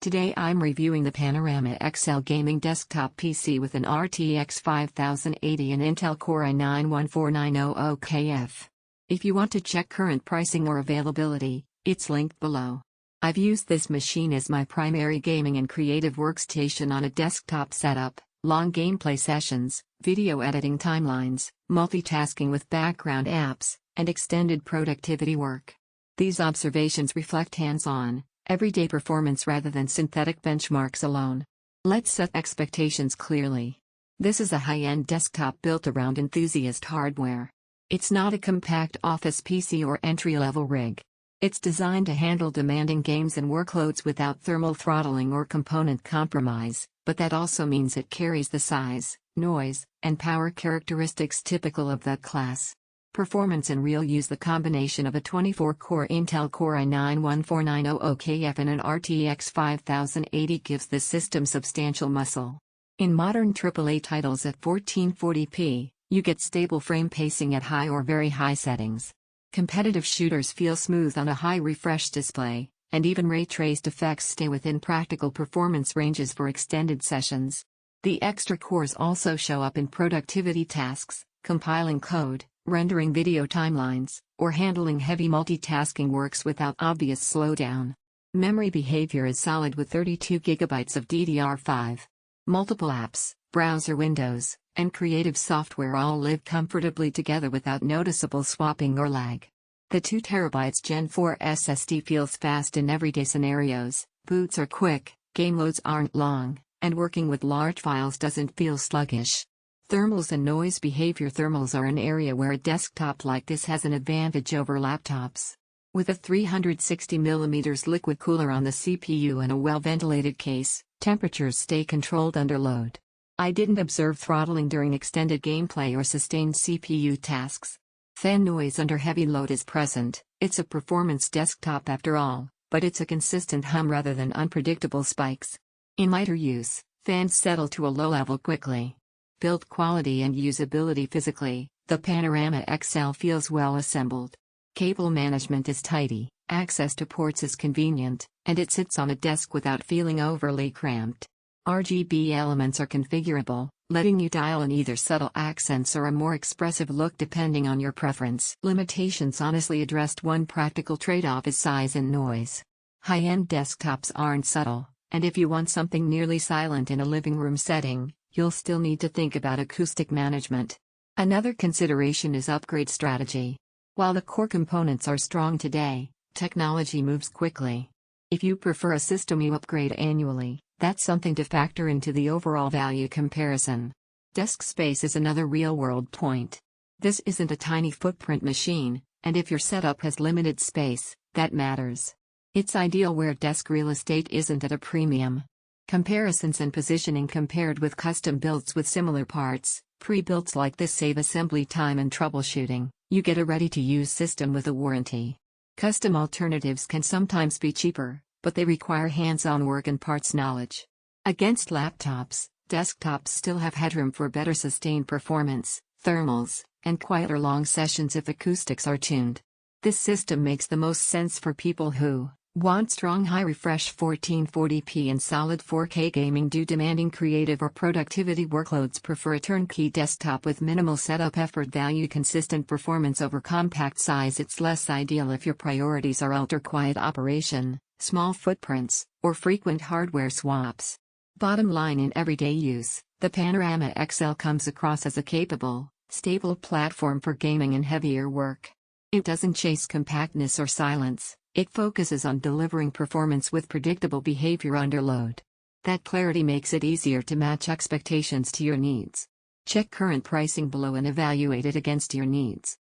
Today I'm reviewing the Panorama XL gaming desktop PC with an RTX 5080 and Intel Core i9-14900KF. If you want to check current pricing or availability, it's linked below. I've used this machine as my primary gaming and creative workstation on a desktop setup, long gameplay sessions, video editing timelines, multitasking with background apps, and extended productivity work. These observations reflect hands-on, everyday performance rather than synthetic benchmarks alone. Let's set expectations clearly. This is a high-end desktop built around enthusiast hardware. It's not a compact office PC or entry-level rig. It's designed to handle demanding games and workloads without thermal throttling or component compromise, but that also means it carries the size, noise, and power characteristics typical of that class. Performance in real use: the combination of a 24-core Intel Core i9-14900KF and an RTX 5080 gives the system substantial muscle. In modern AAA titles at 1440p, you get stable frame pacing at high or very high settings. Competitive shooters feel smooth on a high refresh display, and even ray-traced effects stay within practical performance ranges for extended sessions. The extra cores also show up in productivity tasks, compiling code, rendering video timelines, or handling heavy multitasking works without obvious slowdown. Memory behavior is solid with 32 GB of DDR5. Multiple apps, browser windows, and creative software all live comfortably together without noticeable swapping or lag. The 2 TB Gen4 SSD feels fast in everyday scenarios, boots are quick, game loads aren't long, and working with large files doesn't feel sluggish. Thermals and noise behavior: thermals are an area where a desktop like this has an advantage over laptops. With a 360mm liquid cooler on the CPU and a well-ventilated case, temperatures stay controlled under load. I didn't observe throttling during extended gameplay or sustained CPU tasks. Fan noise under heavy load is present. It's a performance desktop after all, but it's a consistent hum rather than unpredictable spikes. In lighter use, fans settle to a low level quickly. Build quality and usability: physically, the Panorama XL feels well assembled. Cable management is tidy, access to ports is convenient, and it sits on a desk without feeling overly cramped. RGB elements are configurable, letting you dial in either subtle accents or a more expressive look depending on your preference. Limitations: honestly addressed. One practical trade-off is size and noise. High-end desktops aren't subtle, and if you want something nearly silent in a living room setting, you'll still need to think about acoustic management. Another consideration is upgrade strategy. While the core components are strong today, technology moves quickly. If you prefer a system you upgrade annually, that's something to factor into the overall value comparison. Desk space is another real-world point. This isn't a tiny footprint machine, and if your setup has limited space, that matters. It's ideal where desk real estate isn't at a premium. Comparisons and positioning: compared with custom builds with similar parts, pre-builds like this save assembly time and troubleshooting. You get a ready-to-use system with a warranty. Custom alternatives can sometimes be cheaper, but they require hands-on work and parts knowledge. Against laptops, desktops still have headroom for better sustained performance, thermals, and quieter long sessions if acoustics are tuned. This system makes the most sense for people who want strong high-refresh 1440p and solid 4K gaming, do demanding creative or productivity workloads, prefer a turnkey desktop with minimal setup effort, value consistent performance over compact size. It's less ideal if your priorities are ultra-quiet operation, small footprints, or frequent hardware swaps. Bottom line: in everyday use, the Panorama XL comes across as a capable, stable platform for gaming and heavier work. It doesn't chase compactness or silence. It focuses on delivering performance with predictable behavior under load. That clarity makes it easier to match expectations to your needs. Check current pricing below and evaluate it against your needs.